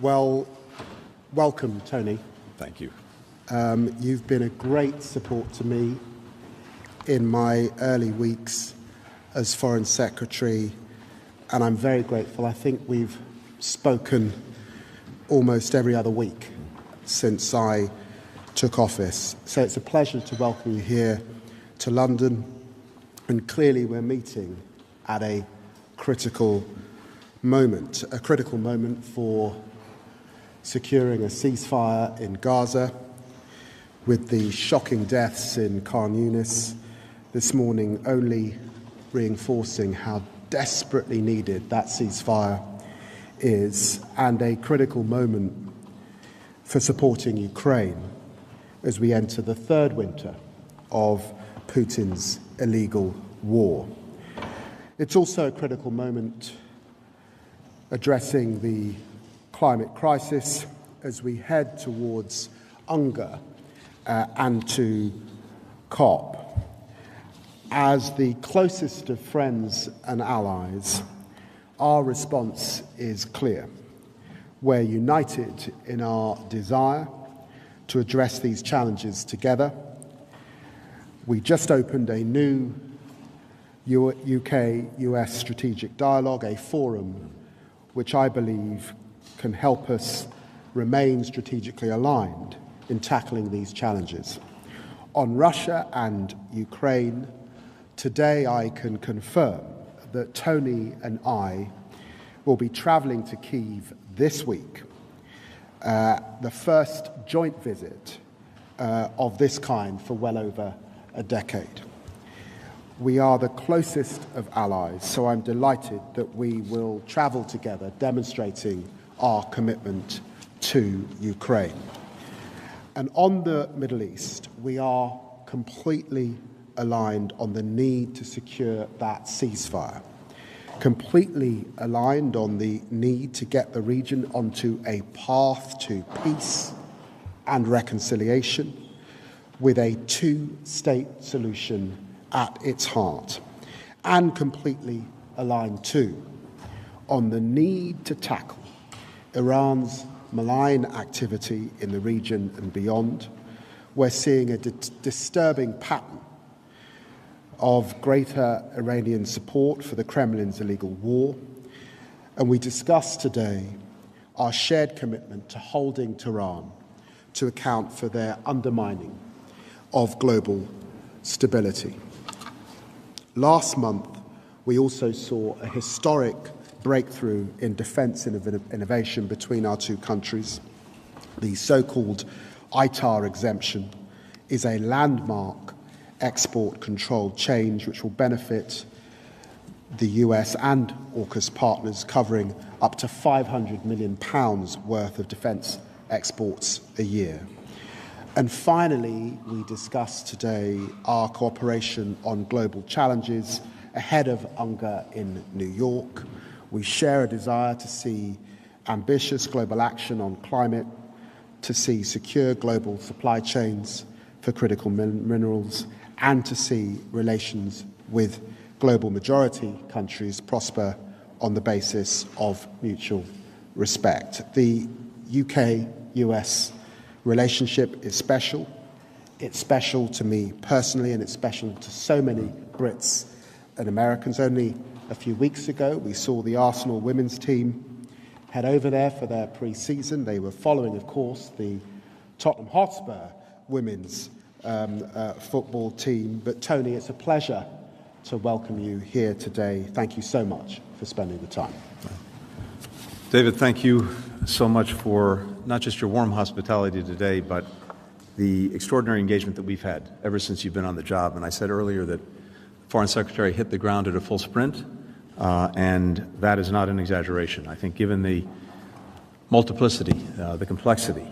Well, welcome, Tony. Thank you. You've been a great support to me in my early weeks as Foreign Secretary, and I'm very grateful. I think we've spoken almost every other week since I took office. So it's a pleasure to welcome you here to London, and clearly we're meeting at a critical moment for securing a ceasefire in Gaza, with the shocking deaths in Khan Yunis this morning only reinforcing how desperately needed that ceasefire is, and a critical moment for supporting Ukraine as we enter the third winter of Putin's illegal war. It's also a critical moment addressing the climate crisis as we head towards UNGA and to COP. As the closest of friends and allies, our response is clear. We're united in our desire to address these challenges together. We just opened a new UK-US strategic dialogue, a forum which I believe can help us remain strategically aligned in tackling these challenges. On Russia and Ukraine, today I can confirm that Tony and I will be travelling to Kyiv this week, the first joint visit of this kind for well over a decade. We are the closest of allies, so I'm delighted that we will travel together, demonstrating our commitment to Ukraine. And on the Middle East, we are completely aligned on the need to secure that ceasefire, completely aligned on the need to get the region onto a path to peace and reconciliation, with a two-state solution at its heart, and completely aligned too on the need to tackle Iran's malign activity in the region and beyond. We're seeing a disturbing pattern of greater Iranian support for the Kremlin's illegal war, and we discussed today our shared commitment to holding Tehran to account for their undermining of global stability. Last month, we also saw a historic breakthrough in defence innovation between our two countries. The so-called ITAR exemption is a landmark export control change which will benefit the US and AUKUS partners, covering up to £500 million worth of defence exports a year. And finally, we discussed today our cooperation on global challenges ahead of UNGA in New York. We share a desire to see ambitious global action on climate, to see secure global supply chains for critical minerals, and to see relations with global majority countries prosper on the basis of mutual respect. The UK-US relationship is special. It's special to me personally, and it's special to so many Brits and Americans. Only a few weeks ago, we saw the Arsenal women's team head over there for their pre-season. They were following, of course, the Tottenham Hotspur women's football team. But Tony, it's a pleasure to welcome you here today. Thank you so much for spending the time. David, thank you so much for not just your warm hospitality today, but the extraordinary engagement that we've had ever since you've been on the job. And I said earlier that Foreign Secretary hit the ground at a full sprint, and that is not an exaggeration. I think given the multiplicity, the complexity,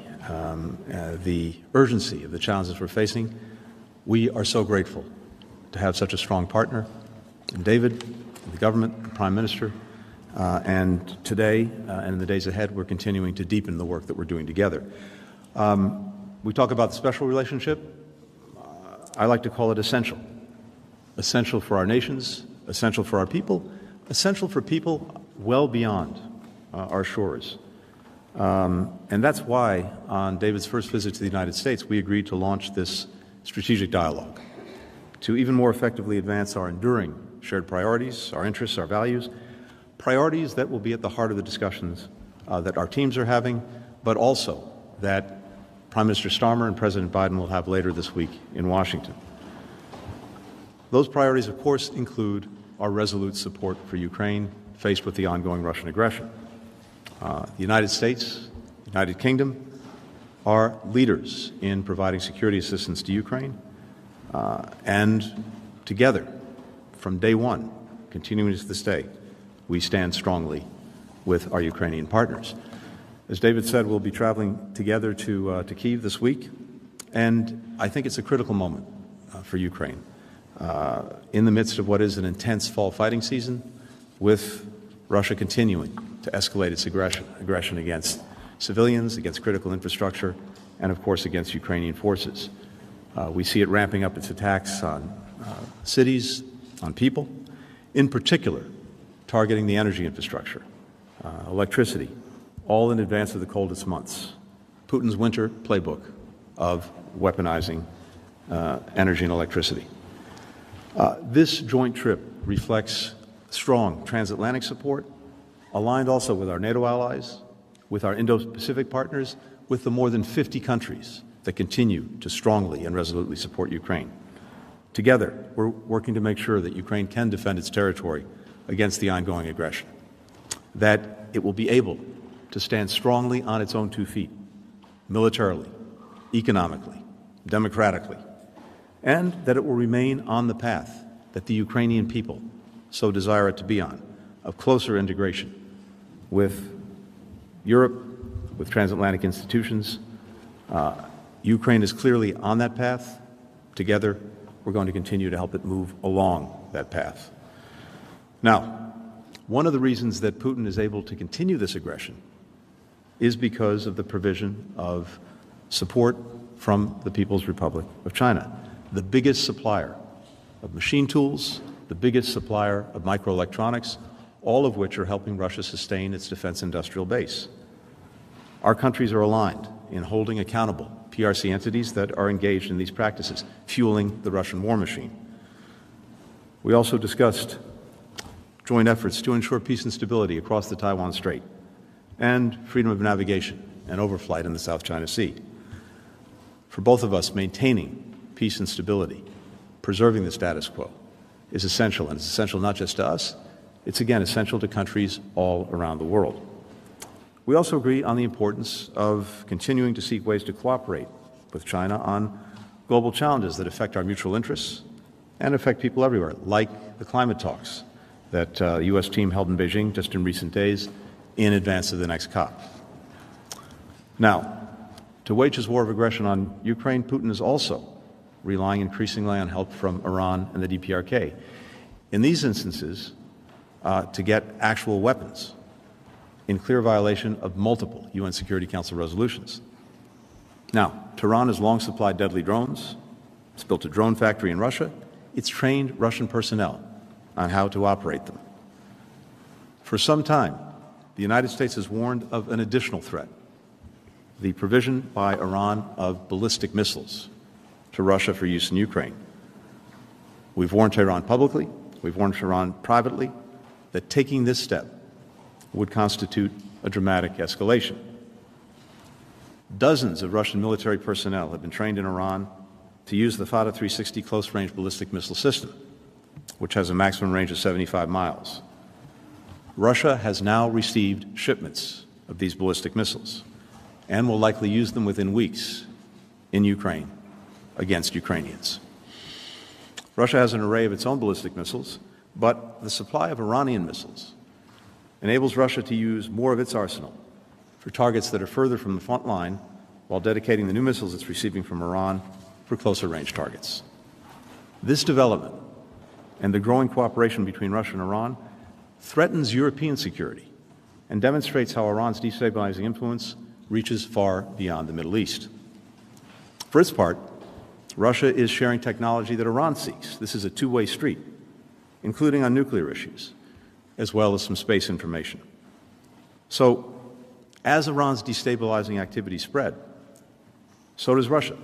the urgency of the challenges we're facing, we are so grateful to have such a strong partner in David, in the government, the Prime Minister, and today and in the days ahead, we're continuing to deepen the work that we're doing together. We talk about the special relationship. I like to call it essential. Essential for our nations, essential for our people, essential for people well beyond our shores. And that's why, on David's first visit to the United States, we agreed to launch this strategic dialogue to even more effectively advance our enduring shared priorities, our interests, our values, priorities that will be at the heart of the discussions that our teams are having, but also that Prime Minister Starmer and President Biden will have later this week in Washington. Those priorities, of course, include our resolute support for Ukraine faced with the ongoing Russian aggression. The United States, the United Kingdom are leaders in providing security assistance to Ukraine, and together, from day one, continuing to this day, we stand strongly with our Ukrainian partners. As David said, we'll be traveling together to Kyiv this week, and I think it's a critical moment for Ukraine. In the midst of what is an intense fall fighting season, with Russia continuing to escalate its aggression against civilians, against critical infrastructure, and of course against Ukrainian forces. We see it ramping up its attacks on cities, on people, in particular targeting the energy infrastructure, electricity, all in advance of the coldest months. Putin's winter playbook of weaponizing energy and electricity. This joint trip reflects strong transatlantic support, aligned also with our NATO allies, with our Indo-Pacific partners, with the more than 50 countries that continue to strongly and resolutely support Ukraine. Together, we're working to make sure that Ukraine can defend its territory against the ongoing aggression, that it will be able to stand strongly on its own 2 feet, militarily, economically, democratically, and that it will remain on the path that the Ukrainian people so desire it to be on, of closer integration with Europe, with transatlantic institutions. Ukraine is clearly on that path. Together, we're going to continue to help it move along that path. Now, one of the reasons that Putin is able to continue this aggression is because of the provision of support from the People's Republic of China, the biggest supplier of machine tools, the biggest supplier of microelectronics, all of which are helping Russia sustain its defense industrial base. Our countries are aligned in holding accountable PRC entities that are engaged in these practices, fueling the Russian war machine. We also discussed joint efforts to ensure peace and stability across the Taiwan Strait and freedom of navigation and overflight in the South China Sea. For both of us, maintaining peace and stability, preserving the status quo, is essential, and it's essential not just to us, it's again essential to countries all around the world. We also agree on the importance of continuing to seek ways to cooperate with China on global challenges that affect our mutual interests and affect people everywhere, like the climate talks that the U.S. team held in Beijing just in recent days in advance of the next COP. Now, to wage his war of aggression on Ukraine, Putin is also relying increasingly on help from Iran and the DPRK. In these instances, to get actual weapons in clear violation of multiple UN Security Council resolutions. Now, Tehran has long supplied deadly drones. It's built a drone factory in Russia. It's trained Russian personnel on how to operate them. For some time, the United States has warned of an additional threat, the provision by Iran of ballistic missiles to Russia for use in Ukraine. We've warned Tehran publicly, we've warned Tehran privately, that taking this step would constitute a dramatic escalation. Dozens of Russian military personnel have been trained in Iran to use the Fata 360 close-range ballistic missile system, which has a maximum range of 75 miles. Russia has now received shipments of these ballistic missiles and will likely use them within weeks in Ukraine against Ukrainians. Russia has an array of its own ballistic missiles, but the supply of Iranian missiles enables Russia to use more of its arsenal for targets that are further from the front line, while dedicating the new missiles it's receiving from Iran for closer range targets. This development and the growing cooperation between Russia and Iran threatens European security and demonstrates how Iran's destabilizing influence reaches far beyond the Middle East. For its part, Russia is sharing technology that Iran seeks. This is a two-way street, including on nuclear issues, as well as some space information. So, As Iran's destabilizing activities spread, so does Russia,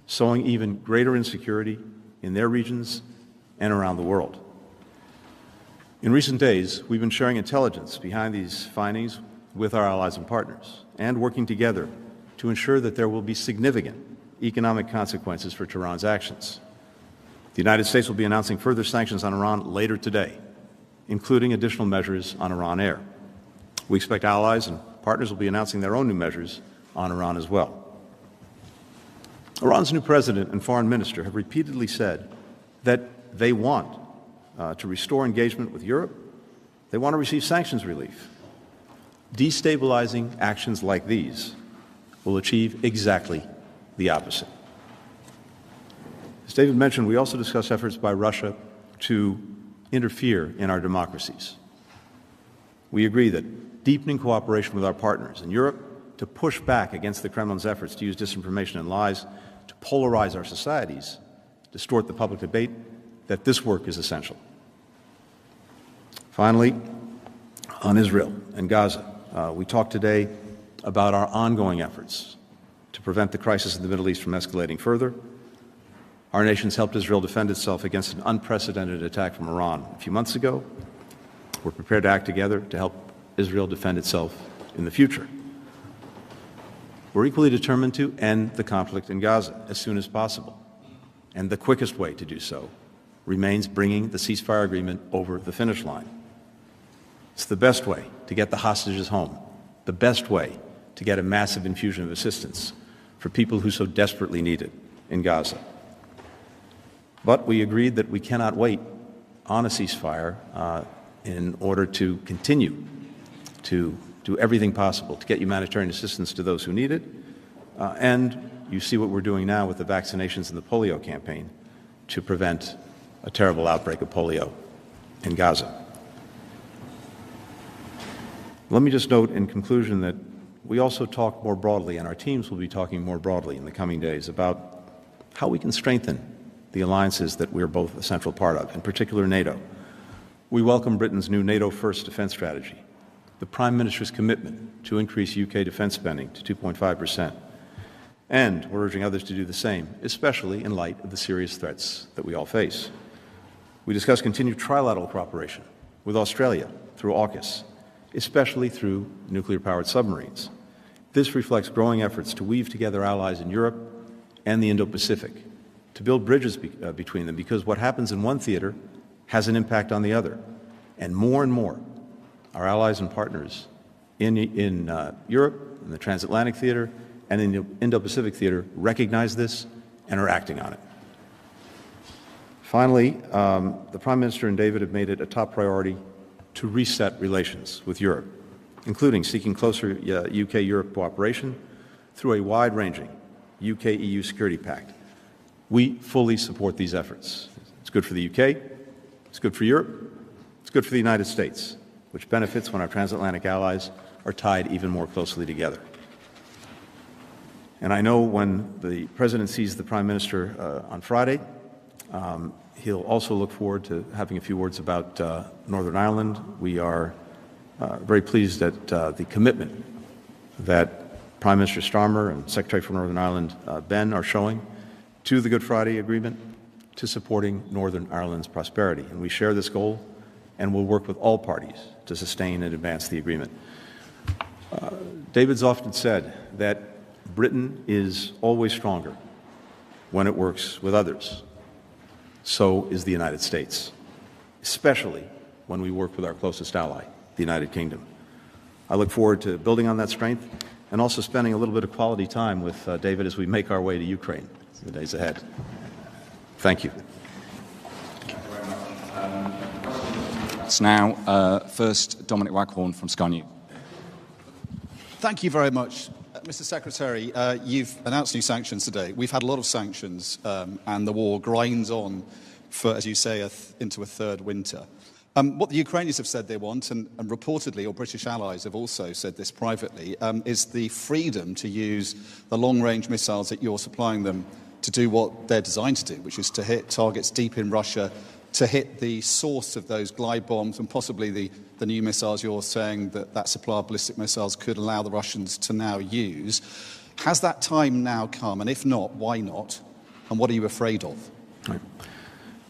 sowing even greater insecurity in their regions and around the world. In recent days, we've been sharing intelligence behind these findings with our allies and partners, and working together to ensure that there will be significant economic consequences for Tehran's actions. The United States will be announcing further sanctions on Iran later today, including additional measures on Iran Air. We expect allies and partners will be announcing their own new measures on Iran as well. Iran's new president and foreign minister have repeatedly said that they want to restore engagement with Europe. They want to receive sanctions relief. Destabilizing actions like these will achieve exactly the opposite. As David mentioned, we also discussed efforts by Russia to interfere in our democracies. We agree that deepening cooperation with our partners in Europe to push back against the Kremlin's efforts to use disinformation and lies to polarize our societies, distort the public debate, that this work is essential. Finally, on Israel and Gaza, we talked today about our ongoing efforts to prevent the crisis in the Middle East from escalating further. Our nations helped Israel defend itself against an unprecedented attack from Iran a few months ago. We're prepared to act together to help Israel defend itself in the future. We're equally determined to end the conflict in Gaza as soon as possible. And the quickest way to do so remains bringing the ceasefire agreement over the finish line. It's the best way to get the hostages home, the best way to get a massive infusion of assistance for people who so desperately need it in Gaza. But we agreed that we cannot wait on a ceasefire in order to continue to do everything possible to get humanitarian assistance to those who need it. And you see what we're doing now with the vaccinations and the polio campaign to prevent a terrible outbreak of polio in Gaza. Let me just note in conclusion that we also talk more broadly, and our teams will be talking more broadly in the coming days about how we can strengthen the alliances that we're both a central part of, in particular NATO. We welcome Britain's new NATO First defense strategy, the Prime Minister's commitment to increase UK defense spending to 2.5%, and we're urging others to do the same, especially in light of the serious threats that we all face. We discuss continued trilateral cooperation with Australia through AUKUS, especially through nuclear-powered submarines. This reflects growing efforts to weave together allies in Europe and the Indo-Pacific, to build bridges between them, because what happens in one theater has an impact on the other. And more, our allies and partners in Europe, in the transatlantic theater, and in the Indo-Pacific theater recognize this and are acting on it. Finally, the Prime Minister and David have made it a top priority to reset relations with Europe, including seeking closer UK-Europe cooperation through a wide-ranging UK-EU security pact. We fully support these efforts. It's good for the UK, it's good for Europe, it's good for the United States, which benefits when our transatlantic allies are tied even more closely together. And I know when the President sees the Prime Minister on Friday, he'll also look forward to having a few words about Northern Ireland. We are very pleased at the commitment that Prime Minister Starmer and Secretary for Northern Ireland Ben are showing to the Good Friday Agreement, to supporting Northern Ireland's prosperity. And we share this goal and will work with all parties to sustain and advance the agreement. David's often said that Britain is always stronger when it works with others. So is the United States, especially when we work with our closest ally, the United Kingdom. I look forward to building on that strength and also spending a little bit of quality time with David as we make our way to Ukraine in the days ahead. Thank you. It's now first Dominic Waghorn from Sky News. Thank you very much. Mr. Secretary, you've announced new sanctions today. We've had a lot of sanctions, and the war grinds on for, as you say, into a third winter. What the Ukrainians have said they want, and reportedly your British allies have also said this privately, is the freedom to use the long-range missiles that you're supplying them to do what they're designed to do, which is to hit targets deep in Russia to hit the source of those glide bombs and possibly the new missiles you're saying that supply of ballistic missiles could allow the Russians to now use. Has that time now come? And if not, why not? And what are you afraid of? Right.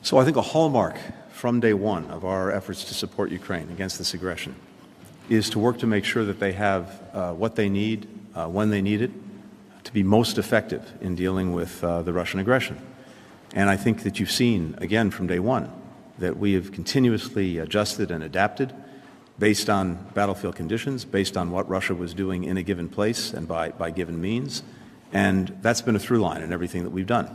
So I think a hallmark from day one of our efforts to support Ukraine against this aggression is to work to make sure that they have what they need when they need it to be most effective in dealing with the Russian aggression. And I think that you've seen, again, from day one, that we have continuously adjusted and adapted based on battlefield conditions, based on what Russia was doing in a given place and by given means. And that's been a through line in everything that we've done.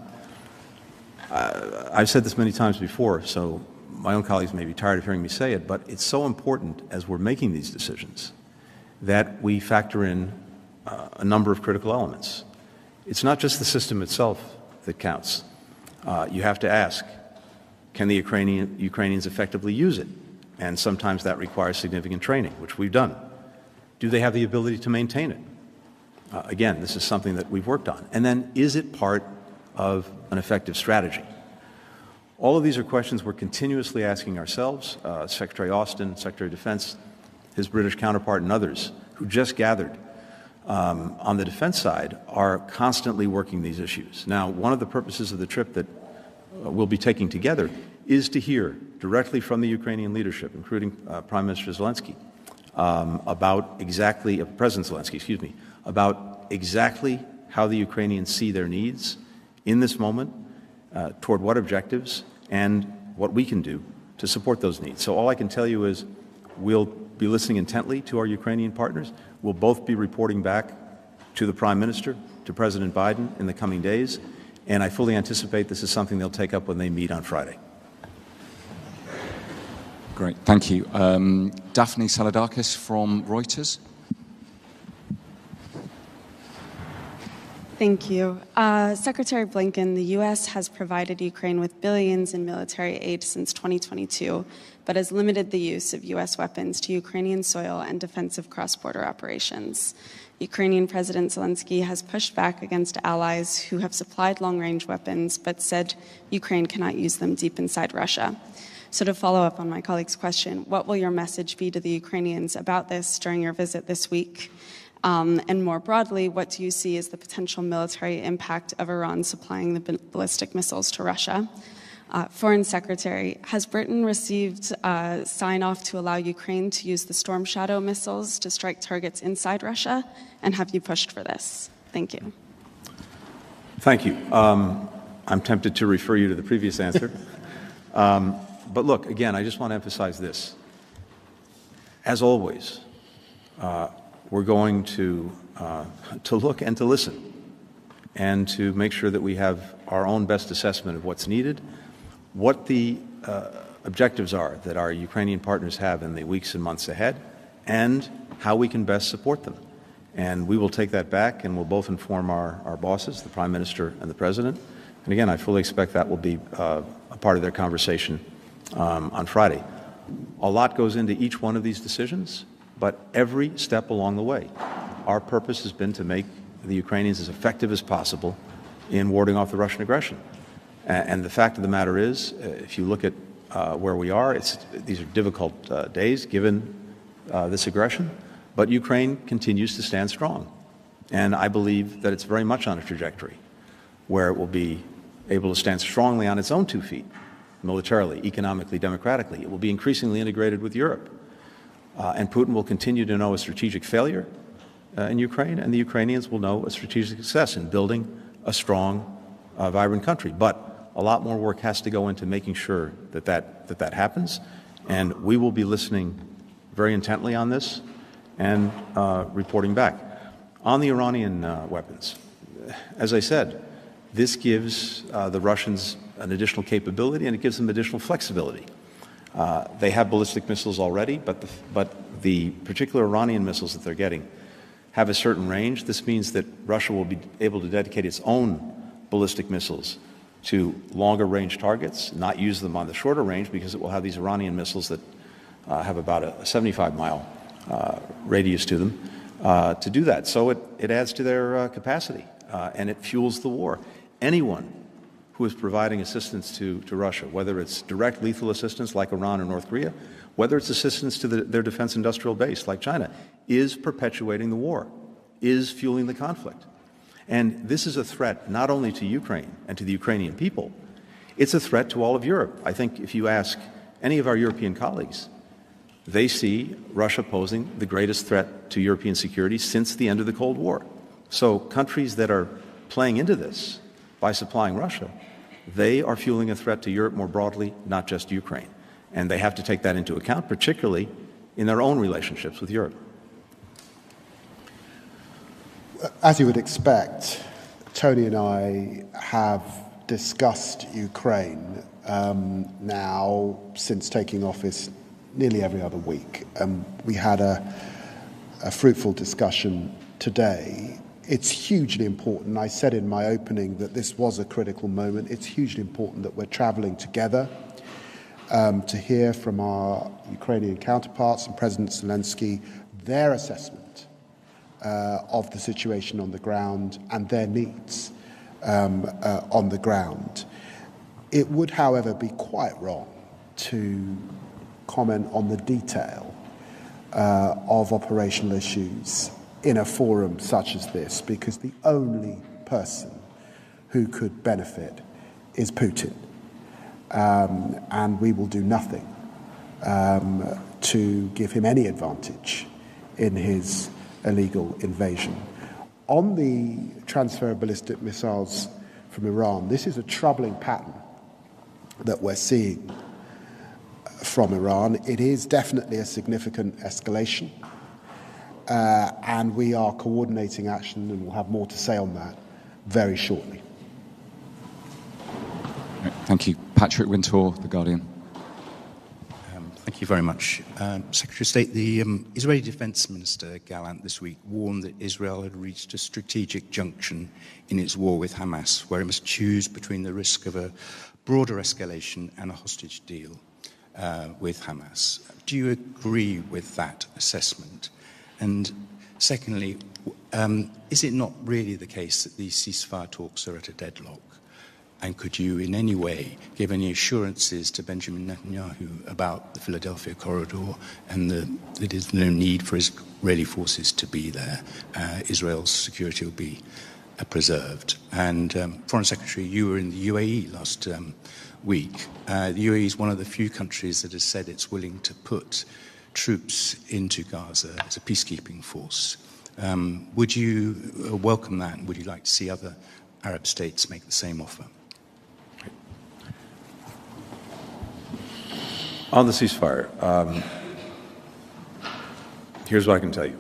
I've said this many times before, so my own colleagues may be tired of hearing me say it, but it's so important as we're making these decisions that we factor in a number of critical elements. It's not just the system itself that counts. You have to ask, can the Ukrainians effectively use it? And sometimes that requires significant training, which we've done. Do they have the ability to maintain it? Again, this is something that we've worked on. And then, is it part of an effective strategy? All of these are questions we're continuously asking ourselves. Secretary Austin, Secretary of Defense, his British counterpart, and others who just gathered on the defense side are constantly working these issues. Now, one of the purposes of the trip that we'll be taking together is to hear directly from the Ukrainian leadership, including Prime Minister Zelensky, about exactly, President Zelensky, excuse me, about exactly how the Ukrainians see their needs in this moment, toward what objectives, and what we can do to support those needs. So all I can tell you is we'll be listening intently to our Ukrainian partners. We'll both be reporting back to the Prime Minister, to President Biden in the coming days, and I fully anticipate this is something they'll take up when they meet on Friday. Great, thank you. Daphne Saladakis from Reuters. Thank you. Secretary Blinken, the U.S. has provided Ukraine with billions in military aid since 2022, but has limited the use of U.S. weapons to Ukrainian soil and defensive cross-border operations. Ukrainian President Zelensky has pushed back against allies who have supplied long-range weapons, but said Ukraine cannot use them deep inside Russia. So to follow up on my colleague's question, what will your message be to the Ukrainians about this during your visit this week? And more broadly, what do you see as the potential military impact of Iran supplying the ballistic missiles to Russia? Foreign Secretary, has Britain received sign-off to allow Ukraine to use the Storm Shadow missiles to strike targets inside Russia? And have you pushed for this? Thank you. Thank you. I'm tempted to refer you to the previous answer. But look, again, I just want to emphasize this. As always, we're going to look and to listen and to make sure that we have our own best assessment of what's needed, what the objectives are that our Ukrainian partners have in the weeks and months ahead, and how we can best support them. And we will take that back and we'll both inform our bosses, the Prime Minister and the President. And again, I fully expect that will be a part of their conversation on Friday. A lot goes into each one of these decisions, but every step along the way, our purpose has been to make the Ukrainians as effective as possible in warding off the Russian aggression. And the fact of the matter is, if you look at where we are, these are difficult days given this aggression, but Ukraine continues to stand strong. And I believe that it's very much on a trajectory where it will be able to stand strongly on its own 2 feet, militarily, economically, democratically. It will be increasingly integrated with Europe. And Putin will continue to know a strategic failure in Ukraine, and the Ukrainians will know a strategic success in building a strong, vibrant country. But a lot more work has to go into making sure that happens, and we will be listening very intently on this and reporting back. On the Iranian weapons, as I said, this gives the Russians an additional capability and it gives them additional flexibility. They have ballistic missiles already, but the particular Iranian missiles that they're getting have a certain range. This means that Russia will be able to dedicate its own ballistic missiles to longer range targets, not use them on the shorter range because it will have these Iranian missiles that have about a 75-mile radius to them to do that. So it adds to their capacity and it fuels the war. Anyone who is providing assistance to Russia, whether it's direct lethal assistance like Iran or North Korea, whether it's assistance to their defense industrial base like China, is perpetuating the war, is fueling the conflict. And this is a threat not only to Ukraine and to the Ukrainian people, it's a threat to all of Europe. I think if you ask any of our European colleagues, they see Russia posing the greatest threat to European security since the end of the Cold War. So countries that are playing into this by supplying Russia, they are fueling a threat to Europe more broadly, not just Ukraine. And they have to take that into account, particularly in their own relationships with Europe. As you would expect, Tony and I have discussed Ukraine now since taking office nearly every other week. We had a fruitful discussion today. It's hugely important. I said in my opening that this was a critical moment. It's hugely important that we're traveling together to hear from our Ukrainian counterparts and President Zelensky their assessment of the situation on the ground and their needs on the ground. It would, however, be quite wrong to comment on the detail of operational issues in a forum such as this, because the only person who could benefit is Putin. And we will do nothing to give him any advantage in his illegal invasion. On the transfer of ballistic missiles from Iran, this is a troubling pattern that we're seeing from Iran. It is definitely a significant escalation, and we are coordinating action, and we'll have more to say on that very shortly. Thank you. Patrick Wintour, The Guardian. Thank you very much. Secretary of State, the Israeli Defense Minister Gallant this week warned that Israel had reached a strategic junction in its war with Hamas, where it must choose between the risk of a broader escalation and a hostage deal with Hamas. Do you agree with that assessment? And secondly, is it not really the case that these ceasefire talks are at a deadlock? And could you in any way give any assurances to Benjamin Netanyahu about the Philadelphia corridor and that there is no need for Israeli forces to be there? Israel's security will be preserved. And Foreign Secretary, you were in the UAE last week. The UAE is one of the few countries that has said it's willing to put troops into Gaza as a peacekeeping force. Would you welcome that, and would you like to see other Arab states make the same offer? On the ceasefire, here's what I can tell you.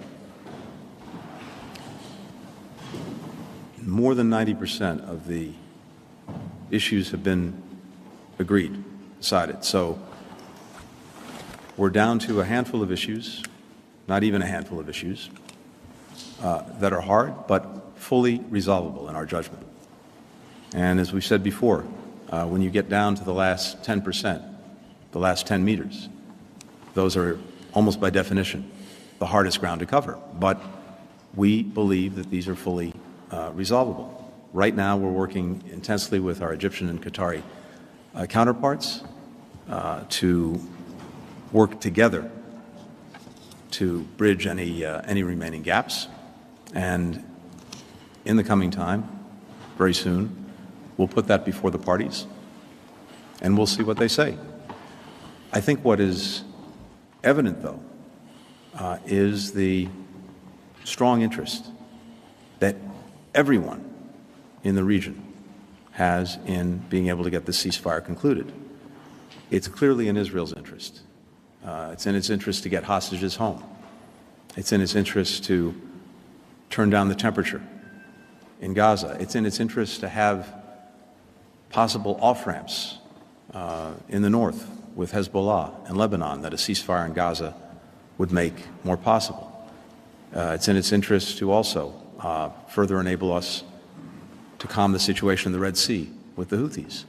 More than 90% of the issues have been agreed, decided. So we're down to a handful of issues, not even a handful of issues, that are hard but fully resolvable in our judgment. And as we said before, when you get down to the last 10%, the last 10 meters, those are almost by definition the hardest ground to cover. But we believe that these are fully resolvable. Right now, we're working intensely with our Egyptian and Qatari counterparts to work together to bridge any remaining gaps. And in the coming time, very soon, we'll put that before the parties, and we'll see what they say. I think what is evident, though, is the strong interest that everyone in the region has in being able to get this ceasefire concluded. It's clearly in Israel's interest. It's in its interest to get hostages home. It's in its interest to turn down the temperature in Gaza. It's in its interest to have possible off-ramps in the north with Hezbollah and Lebanon that a ceasefire in Gaza would make more possible. It's in its interest to also further enable us to calm the situation in the Red Sea with the Houthis.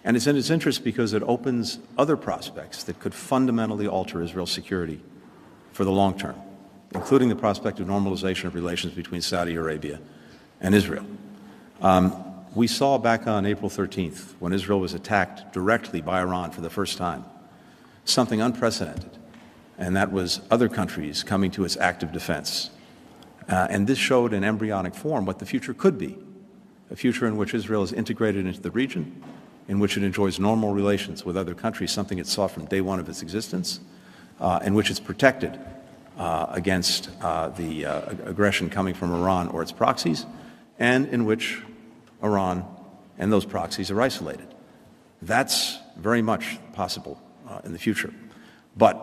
And it's in its interest because it opens other prospects that could fundamentally alter Israel's security for the long term, including the prospect of normalization of relations between Saudi Arabia and Israel. We saw back on April 13th, when Israel was attacked directly by Iran for the first time, something unprecedented, and that was other countries coming to its active defense. And this showed in embryonic form what the future could be, a future in which Israel is integrated into the region, in which it enjoys normal relations with other countries, something it sought from day one of its existence, in which it's protected against the aggression coming from Iran or its proxies, and in which Iran and those proxies are isolated. That's very much possible in the future. But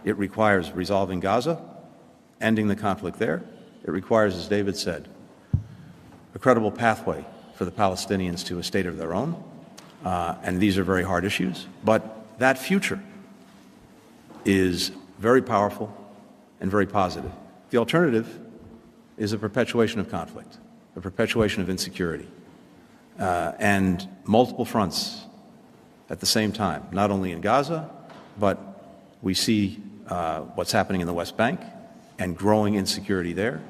it requires resolving Gaza, ending the conflict there. It requires, as David said, a credible pathway for the Palestinians to a state of their own. And these are very hard issues. But that future is very powerful and very positive. The alternative is a perpetuation of conflict, a perpetuation of insecurity, and multiple fronts at the same time, not only in Gaza, but we see what's happening in the West Bank and growing insecurity there.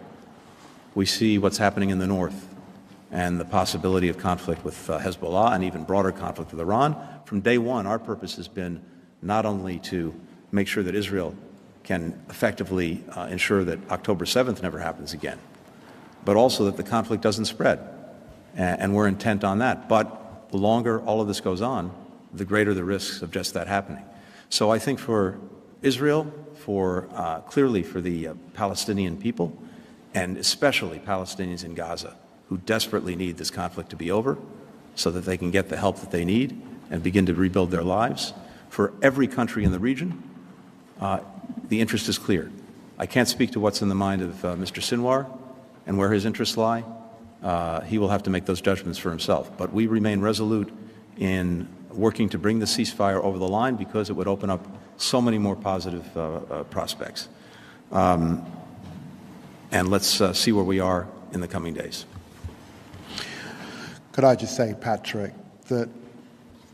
We see what's happening in the north and the possibility of conflict with Hezbollah and even broader conflict with Iran. From day one, our purpose has been not only to make sure that Israel can effectively ensure that October 7th never happens again, but also that the conflict doesn't spread. And we're intent on that. But the longer all of this goes on, the greater the risks of just that happening. So I think for Israel, clearly for the Palestinian people, and especially Palestinians in Gaza, who desperately need this conflict to be over so that they can get the help that they need and begin to rebuild their lives. For every country in the region, the interest is clear. I can't speak to what's in the mind of Mr. Sinwar and where his interests lie. He will have to make those judgments for himself. But we remain resolute in working to bring the ceasefire over the line because it would open up so many more positive prospects. And let's see where we are in the coming days. Could I just say, Patrick, that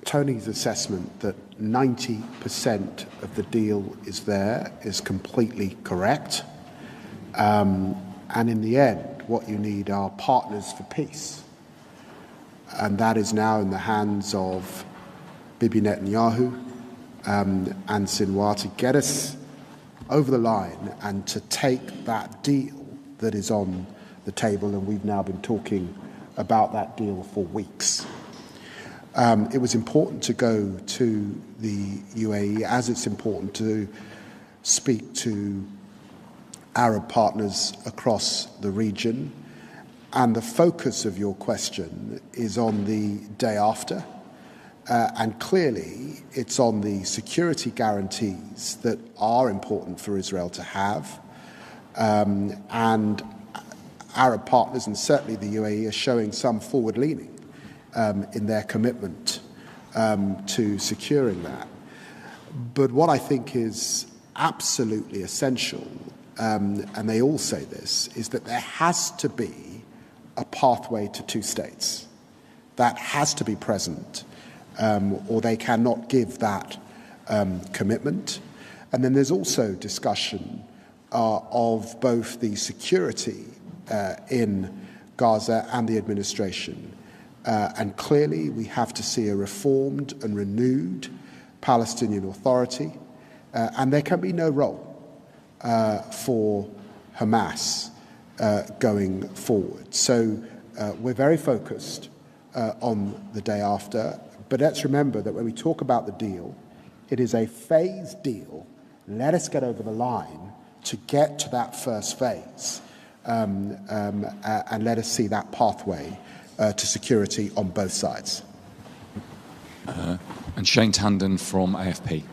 Tony's assessment that 90% of the deal is there is completely correct. And in the end, what you need are partners for peace. And that is now in the hands of Bibi Netanyahu and Sinwar to get us over the line and to take that deal that is on the table. And we've now been talking about that deal for weeks. It was important to go to the UAE, as it's important to speak to Arab partners across the region. And the focus of your question is on the day after. And clearly, it's on the security guarantees that are important for Israel to have. And Arab partners, and certainly the UAE, are showing some forward-leaning in their commitment to securing that. But what I think is absolutely essential, and they all say this, is that there has to be a pathway to two states. That has to be present, or they cannot give that commitment. And then there's also discussion of both the security in Gaza and the administration. And clearly we have to see a reformed and renewed Palestinian Authority, and there can be no role for Hamas going forward. So we're very focused on the day after, but let's remember that when we talk about the deal, it is a phased deal. Let us get over the line to get to that first phase, and let us see that pathway to security on both sides. And Shane Tandon from AFP.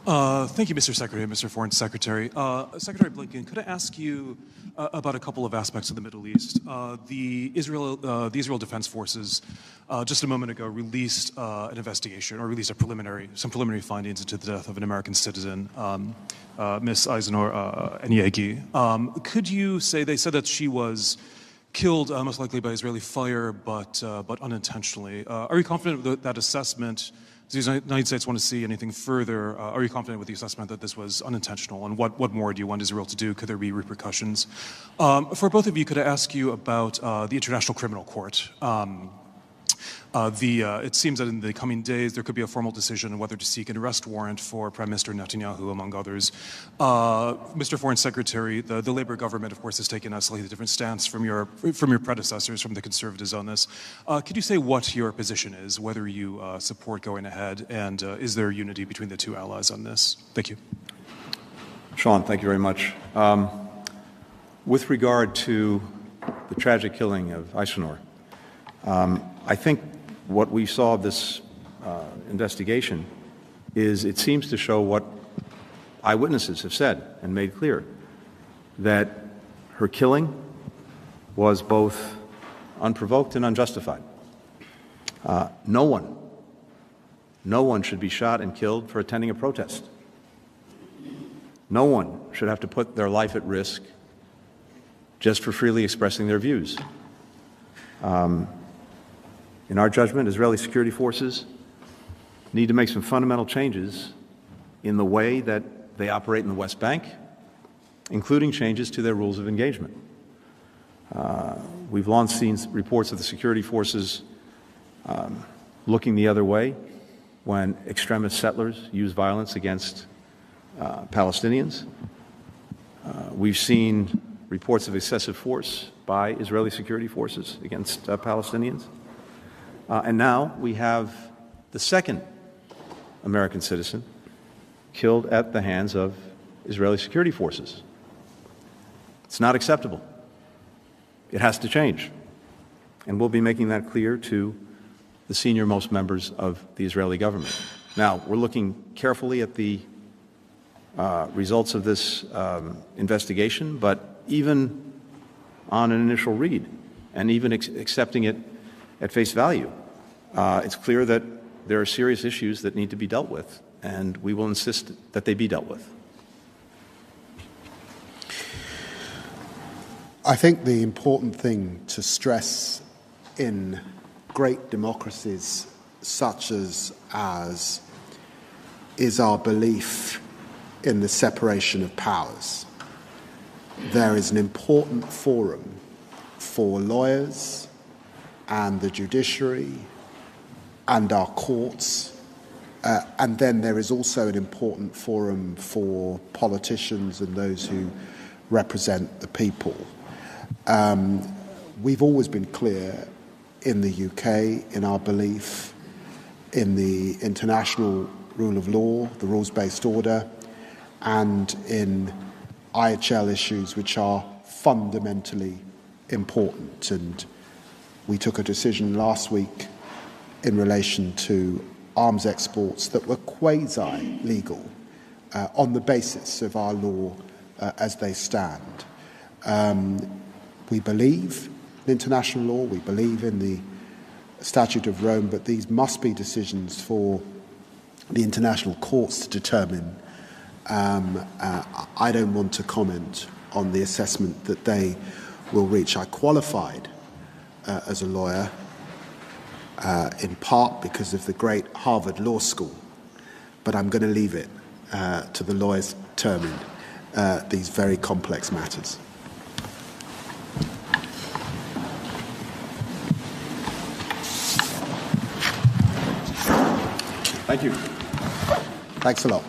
Thank you, Mr. Secretary, Mr. Foreign Secretary. Secretary Blinken, could I ask you about a couple of aspects of the Middle East? The Israel Defense Forces just a moment ago released an investigation, or released some preliminary findings into the death of an American citizen, Miss Eisenor Enyegi. Could you say, they said that she was killed most likely by Israeli fire, but unintentionally. Are you confident that that assessment Does the United States want to see anything further? Are you confident with the assessment that this was unintentional? And what more do you want Israel to do? Could there be repercussions? For both of you, could I ask you about the International Criminal Court? It seems that in the coming days there could be a formal decision on whether to seek an arrest warrant for Prime Minister Netanyahu, among others. Mr. Foreign Secretary, the Labour government, of course, has taken a slightly different stance from your predecessors, from the Conservatives on this. Could you say what your position is, whether you support going ahead, and is there unity between the two allies on this? Thank you. Sean, thank you very much. With regard to the tragic killing of Eisenhower, I think what we saw of this investigation is it seems to show what eyewitnesses have said and made clear, that her killing was both unprovoked and unjustified. No one should be shot and killed for attending a protest. No one should have to put their life at risk just for freely expressing their views. In our judgment, Israeli security forces need to make some fundamental changes in the way that they operate in the West Bank, including changes to their rules of engagement. We've long seen reports of the security forces looking the other way when extremist settlers use violence against Palestinians. We've seen reports of excessive force by Israeli security forces against Palestinians. And now we have the second American citizen killed at the hands of Israeli security forces. It's not acceptable. It has to change. And we'll be making that clear to the senior-most members of the Israeli government. Now, we're looking carefully at the results of this investigation, but even on an initial read, and even accepting it at face value, it's clear that there are serious issues that need to be dealt with, and we will insist that they be dealt with. I think the important thing to stress in great democracies such as ours is our belief in the separation of powers. There is an important forum for lawyers and the judiciary and our courts, and then there is also an important forum for politicians and those who represent the people. We've always been clear in the UK in our belief in the international rule of law, the rules-based order, and in IHL issues which are fundamentally important. And we took a decision last week in relation to arms exports that were quasi-legal on the basis of our law as they stand. We believe in international law, we believe in the Statute of Rome, but these must be decisions for the international courts to determine. I don't want to comment on the assessment that they will reach. I qualified as a lawyer in part because of the great Harvard Law School, but I'm going to leave it to the lawyers to determine these very complex matters. Thank you. Thanks a lot.